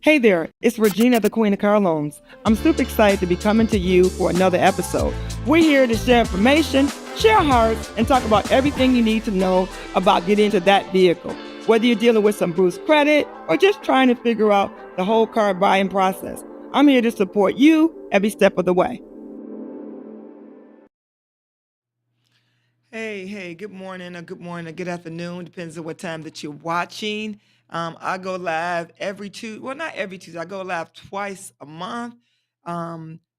Hey there, it's Regina, the Queen of Car Loans. I'm super excited to be coming to you for another episode. We're here to share information, share hearts, and talk about everything you need to know about getting into that vehicle. Whether you're dealing with some bruised credit or just trying to figure out the whole car buying process, I'm here to support you every step of the way. Hey, good morning, or good afternoon, depends on what time that you're watching. I go live every two, well, not every Tuesday, I go live twice a month,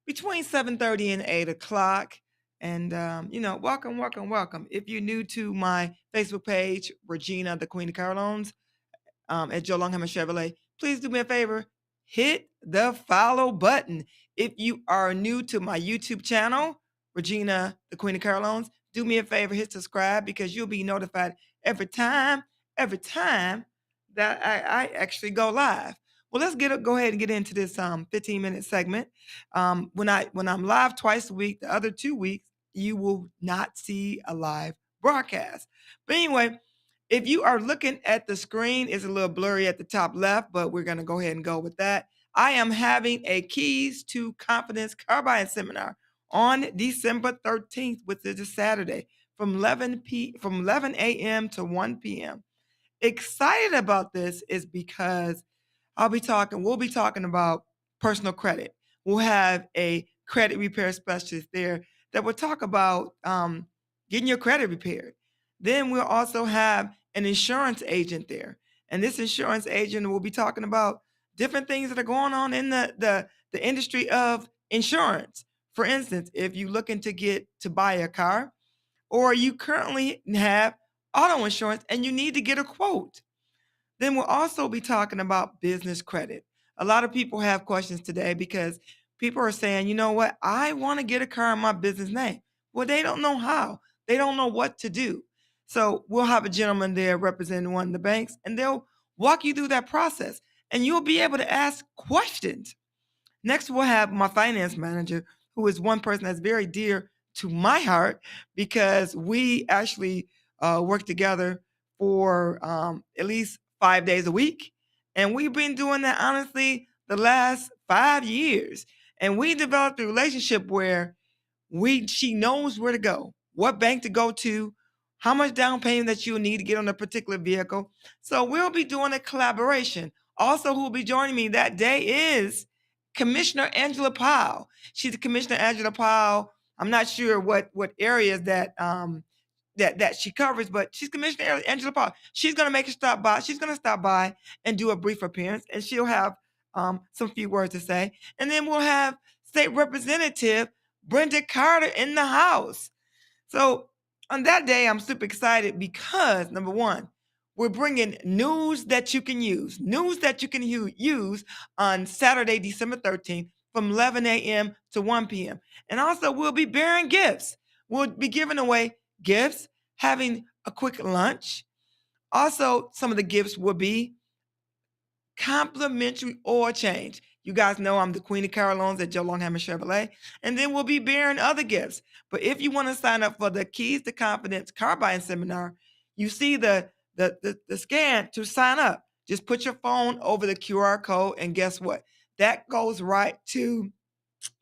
between 7:30 and 8 o'clock. And, welcome. If you're new to my Facebook page, Regina, the Queen of Car Loans, at Joe Longhammer Chevrolet, please do me a favor, hit the follow button. If you are new to my YouTube channel, Regina, the Queen of Car Loans, do me a favor, hit subscribe because you'll be notified every time, every time that I actually go live. Well, go ahead and get into this 15-minute segment. When I'm live twice a week, the other 2 weeks you will not see a live broadcast. But anyway, if you are looking at the screen, it's a little blurry at the top left, but we're going to go ahead and go with that. I am having a Keys to Confidence car buying seminar on December 13th, which is a Saturday, from 11 a.m. to 1 p.m. Excited about this is because we'll be talking about personal credit. We'll have a credit repair specialist there that will talk about getting your credit repaired. Then we'll also have an insurance agent there. And this insurance agent will be talking about different things that are going on in the industry of insurance. For instance, if you're looking to buy a car or you currently have auto insurance and you need to get a quote, then we'll also be talking about business credit. A lot of people have questions today because people are saying, you know what, I want to get a car in my business name. Well, they don't know how, they don't know what to do. So we'll have a gentleman there representing one of the banks, and they'll walk you through that process, and you'll be able to ask questions. Next, we'll have my finance manager, who is one person that's very dear to my heart because we actually work together for at least 5 days a week. And we've been doing that honestly the last 5 years. And we developed a relationship where she knows where to go, what bank to go to, how much down payment that you need to get on a particular vehicle. So we'll be doing a collaboration. Also, who will be joining me that day is Commissioner Angela Powell. She's Commissioner Angela Powell. I'm not sure what areas that she covers, but she's Commissioner Angela Powell. She's going to make a stop by. She's going to stop by and do a brief appearance, and she'll have some few words to say. And then we'll have State Representative Brenda Carter in the house. So on that day, I'm super excited because number one, we're bringing news that you can use on Saturday, December 13th from 11 a.m. to 1 p.m. And also, we'll be bearing gifts. We'll be giving away gifts, having a quick lunch. Also, some of the gifts will be complimentary oil change. You guys know I'm the Queen of Car Loans at Joe Longhammer Chevrolet. And then we'll be bearing other gifts. But if you want to sign up for the Keys to Confidence car buying seminar, you see the scan to sign up. Just put your phone over the QR code, and guess what? That goes right to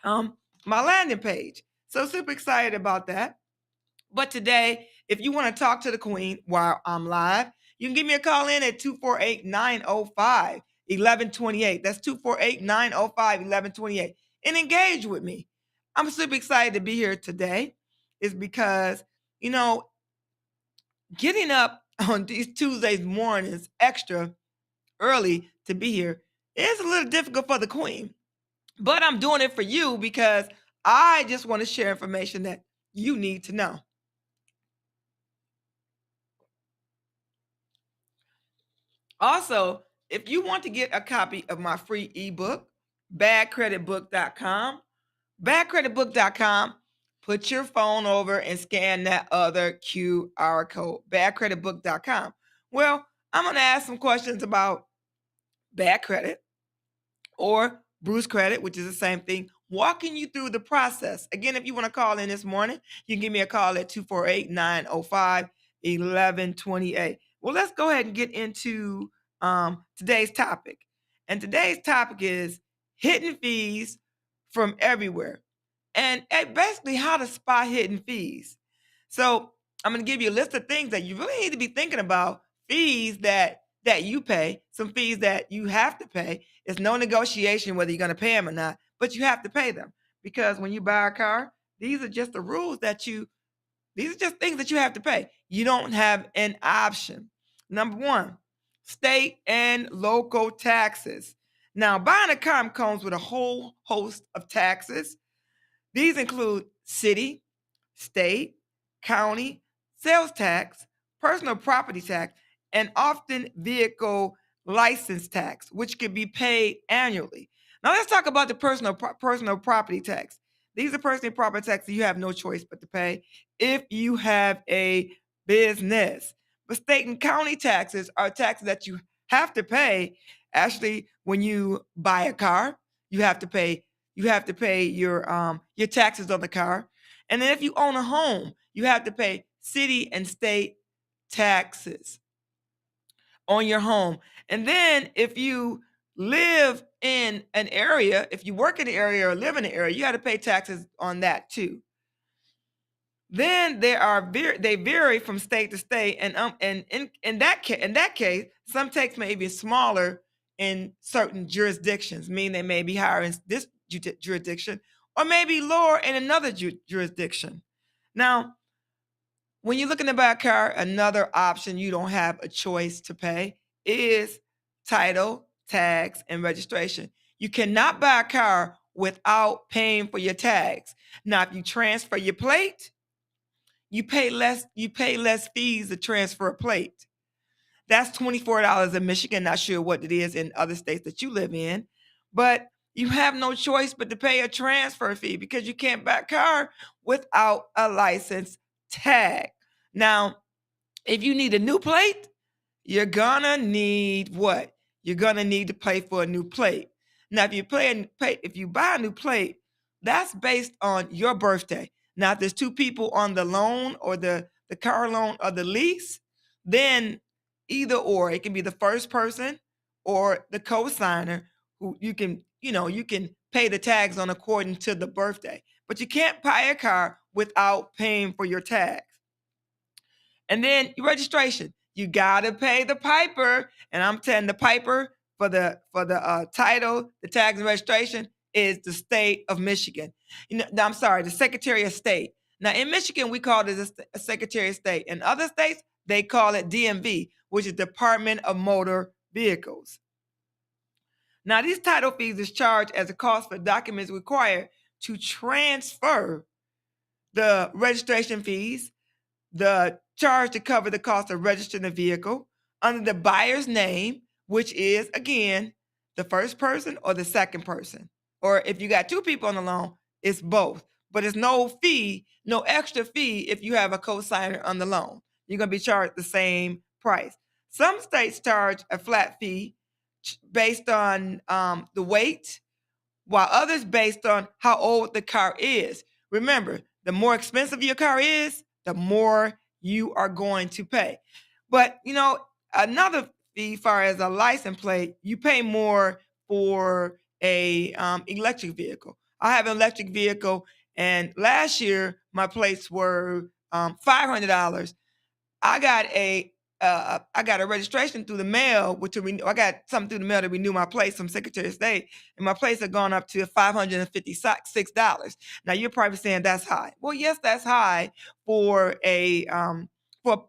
my landing page. So super excited about that. But today, if you want to talk to the Queen while I'm live, you can give me a call in at 248-905-1128. That's 248-905-1128. And engage with me. I'm super excited to be here today is because, you know, getting up on these Tuesdays mornings extra early to be here is a little difficult for the Queen. But I'm doing it for you because I just want to share information that you need to know. Also, if you want to get a copy of my free ebook, badcreditbook.com, badcreditbook.com, put your phone over and scan that other QR code, badcreditbook.com. Well, I'm going to ask some questions about bad credit or bruised credit, which is the same thing, walking you through the process. Again, if you want to call in this morning, you can give me a call at 248-905-1128. Well, let's go ahead and get into today's topic. And today's topic is hidden fees from everywhere. And basically how to spot hidden fees. So I'm going to give you a list of things that you really need to be thinking about. Fees that you pay, some fees that you have to pay. It's no negotiation whether you're going to pay them or not, but you have to pay them because when you buy a car, these are just the rules that you. These are just things that you have to pay. You don't have an option. Number one, state and local taxes. Now, buying a car comes with a whole host of taxes. These include city, state, county, sales tax, personal property tax, and often vehicle license tax, which can be paid annually. Now let's talk about the personal property tax. These are personal property taxes you have no choice but to pay if you have a business. But state and county taxes are taxes that you have to pay. Actually, when you buy a car, you have to pay your taxes on the car. And then if you own a home, you have to pay city and state taxes on your home. And then if you live in an area, if you work in the area or live in the area, you have to pay taxes on that too. Then they vary from state to state, and in that case, some taxes may be smaller in certain jurisdictions, meaning they may be higher in this jurisdiction or maybe lower in another jurisdiction. Now, when you're looking to buy a car, another option you don't have a choice to pay is title, tags, and registration. You cannot buy a car without paying for your tags. Now, if you transfer your plate, you pay less fees to transfer a plate. That's $24 in Michigan. Not sure what it is in other states that you live in, but you have no choice but to pay a transfer fee because you can't buy a car without a license tag. Now, if you need a new plate, you're gonna need what? You're gonna need to pay for a new plate. Now, if you buy a new plate, that's based on your birthday. Now, if there's two people on the loan or the car loan or the lease, then either or it can be the first person or the co-signer who you can pay the tags on according to the birthday. But you can't buy a car without paying for your tags. And then your registration. You gotta pay the piper. And I'm telling the piper for the title, the tags and registration is the state of Michigan. No, I'm sorry, the Secretary of State. Now in Michigan, we call it a Secretary of State. In other states, they call it DMV, which is Department of Motor Vehicles. Now these title fees is charged as a cost for documents required to transfer the registration fees, the charge to cover the cost of registering the vehicle under the buyer's name, which is again the first person or the second person. Or if you got two people on the loan, it's both. But it's no fee, no extra fee if you have a co-signer on the loan. You're going to be charged the same price. Some states charge a flat fee based on the weight, while others based on how old the car is. Remember, the more expensive your car is, the more you are going to pay. But another fee, far as a license plate, you pay more for a electric vehicle. I have an electric vehicle, and last year my plates were $500. I got a registration through the mail, I got something through the mail to renew my place from Secretary of State, and my place had gone up to $556. Now you're probably saying that's high. Well, yes, that's high for a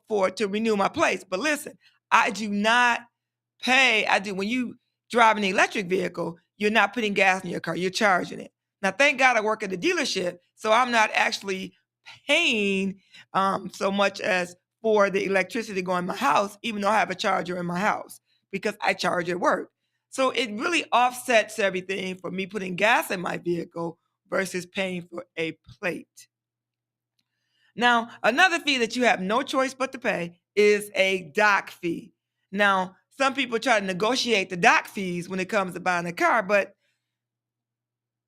for to renew my place. But listen, I do not pay. I do when you drive an electric vehicle, you're not putting gas in your car, you're charging it. Now, thank God I work at a dealership, so I'm not actually paying so much as for the electricity going in my house, even though I have a charger in my house because I charge at work. So it really offsets everything for me putting gas in my vehicle versus paying for a plate. Now, another fee that you have no choice but to pay is a dock fee. Now, some people try to negotiate the dock fees when it comes to buying a car, but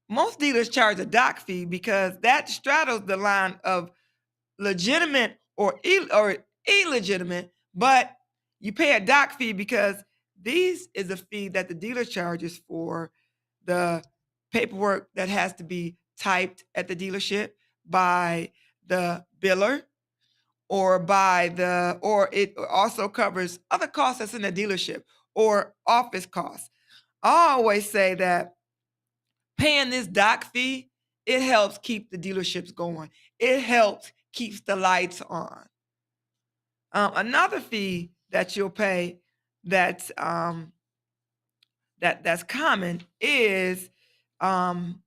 most dealers charge a dock fee because that straddles the line of legitimate or illegitimate, but you pay a dock fee because These is a fee that the dealer charges for the paperwork that has to be typed at the dealership by the biller, or it also covers other costs that's in the dealership or office costs. I always say that paying this dock fee, it helps keep the dealerships going. It helps keeps the lights on. Another fee that you'll pay that's that's common is um,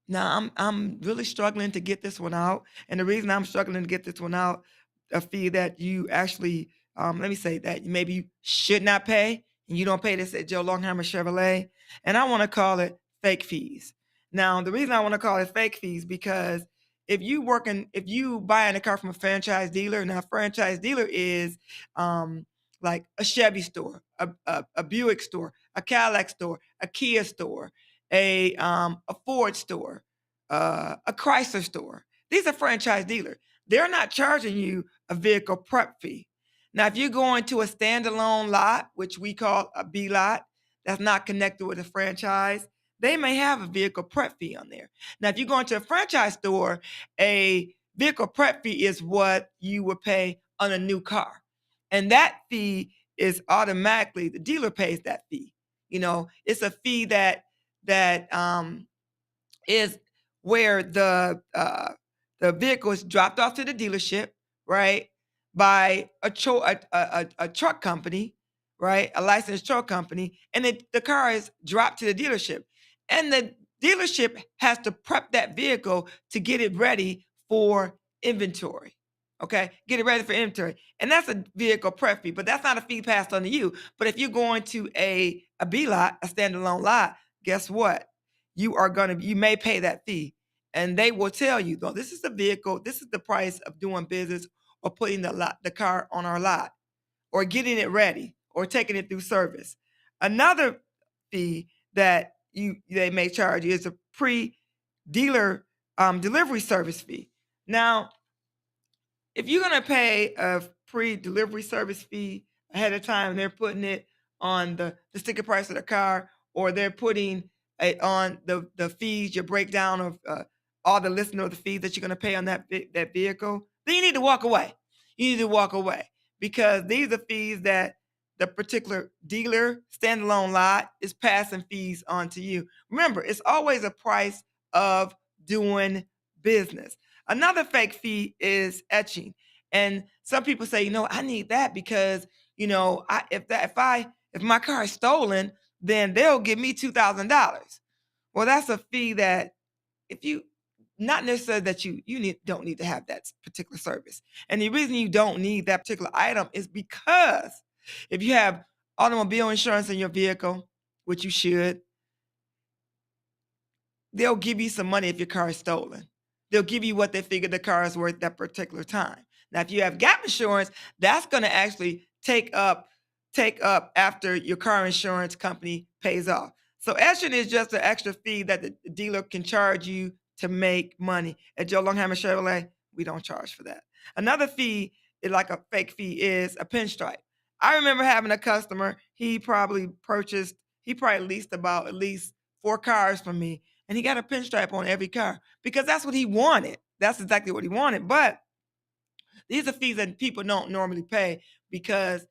now I'm really struggling to get this one out, and the reason I'm struggling to get this one out, a fee that you actually, let me say that maybe you should not pay, and you don't pay this at Joe Longhammer Chevrolet, and I want to call it fake fees. Now, the reason I want to call it fake fees because if you buying a car from a franchise dealer, now a franchise dealer is like a Chevy store, a Buick store, a Cadillac store, a Kia store, a Ford store, a Chrysler store. These are franchise dealers. They're not charging you a vehicle prep fee. Now, if you're going to a standalone lot, which we call a B lot, that's not connected with a franchise, they may have a vehicle prep fee on there. Now, if you're going to a franchise store, a vehicle prep fee is what you would pay on a new car. And that fee is automatically, the dealer pays that fee. It's a fee that is where the vehicle is dropped off to the dealership, right, by a truck company, right, a licensed truck company, and the car is dropped to the dealership, and the dealership has to prep that vehicle to get it ready for inventory. Okay, get it ready for inventory, and that's a vehicle prep fee, but that's not a fee passed on to you. But if you're going to a B lot, a standalone lot, guess what? You may pay that fee, and they will tell you, though, this is the vehicle, this is the price of doing business or putting the car on our lot, or getting it ready, or taking it through service. Another fee that they may charge you is a pre-dealer delivery service fee. Now, if you're going to pay a pre-delivery service fee ahead of time, they're putting it on the sticker price of the car, or they're putting it on the fees, your breakdown of all the listing of the fees that you're going to pay on that vehicle, then you need to walk away. You need to walk away, because these are fees that the particular dealer standalone lot is passing fees on to you. Remember, it's always a price of doing business. Another fake fee is etching. And some people say, I need that because, if my car is stolen, then they'll give me $2,000. Well, that's a fee that, if you not necessarily that don't need to have that particular service. And the reason you don't need that particular item is because if you have automobile insurance in your vehicle, which you should, they'll give you some money if your car is stolen. They'll give you what they figure the car is worth that particular time. Now, if you have gap insurance, that's going to actually take up after your car insurance company pays off. So etching is just an extra fee that the dealer can charge you to make money. At Joe Longhammer Chevrolet, we don't charge for that. Another fee, like a fake fee, is a pinstripe. I remember having a customer, he probably leased about at least 4 cars from me, and he got a pinstripe on every car because that's what he wanted. That's exactly what he wanted. But these are fees that people don't normally pay, because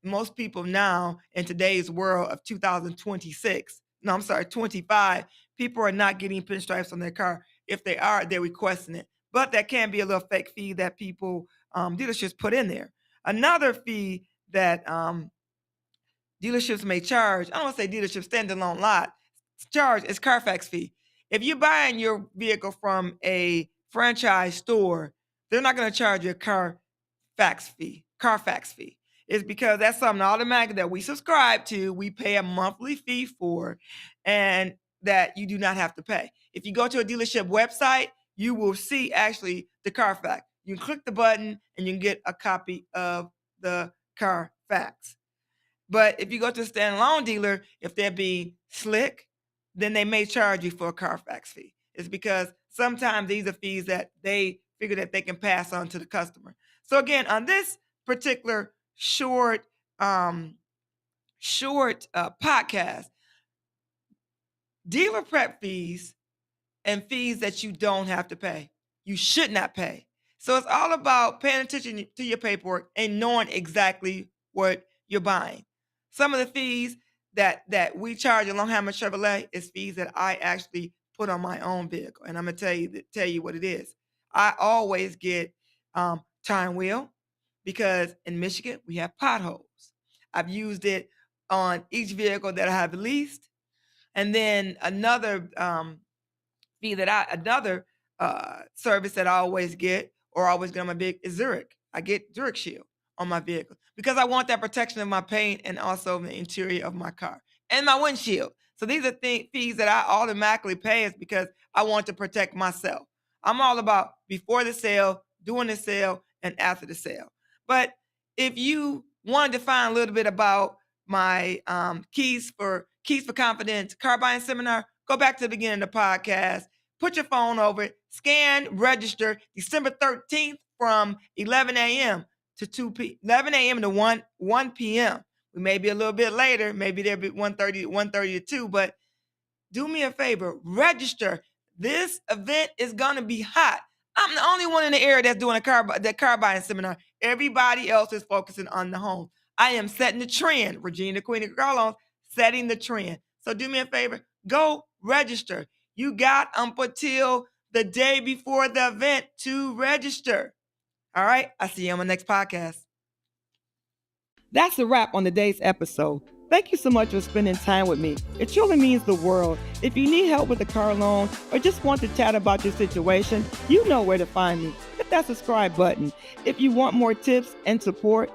most people now in today's world of 2026, no, I'm sorry, 25, people are not getting pinstripes on their car. If they are, they're requesting it. But that can be a little fake fee that people, dealerships put in there. Another fee that dealerships may charge, I don't want to say dealership, standalone lot, charge is Carfax fee. If you're buying your vehicle from a franchise store, they're not going to charge you a Carfax fee. It's because that's something automatic that we subscribe to, we pay a monthly fee for, and that you do not have to pay. If you go to a dealership website, you will see actually the Carfax. You can click the button and you can get a copy of the Carfax. But if you go to a standalone dealer, if they're being slick, then they may charge you for a Carfax fee. It's because sometimes these are fees that they figure that they can pass on to the customer. So again, on this particular um, podcast, dealer prep fees and fees that you don't have to pay. You should not pay. So it's all about paying attention to your paperwork and knowing exactly what you're buying. Some of the fees that we charge at Longhammer Chevrolet is fees that I actually put on my own vehicle, and I'm gonna tell you what it is. I always get time wheel because in Michigan we have potholes. I've used it on each vehicle that I have leased, and then another service that I always get or always get on my vehicle is Zurich. I get Zurich Shield on my vehicle because I want that protection of my paint and also the interior of my car and my windshield. So these are fees that I automatically pay is because I want to protect myself. I'm all about before the sale, during the sale, and after the sale. But if you wanted to find a little bit about my keys for confidence car buying seminar, go back to the beginning of the podcast. Put your phone over it, scan, register December 13th from 11 a.m. to 11 a.m. to 1 p.m. We may be a little bit later, maybe there'll be 1:30 to 2, but do me a favor, register. This event is gonna be hot. I'm the only one in the area that's doing that car buying seminar. Everybody else is focusing on the home. I am setting the trend. Regina, Queen of Carlos, setting the trend. So do me a favor, go register. You got until the day before the event to register. All right, I'll see you on my next podcast. That's a wrap on today's episode. Thank you so much for spending time with me. It truly means the world. If you need help with a car loan or just want to chat about your situation, you know where to find me. Hit that subscribe button. If you want more tips and support,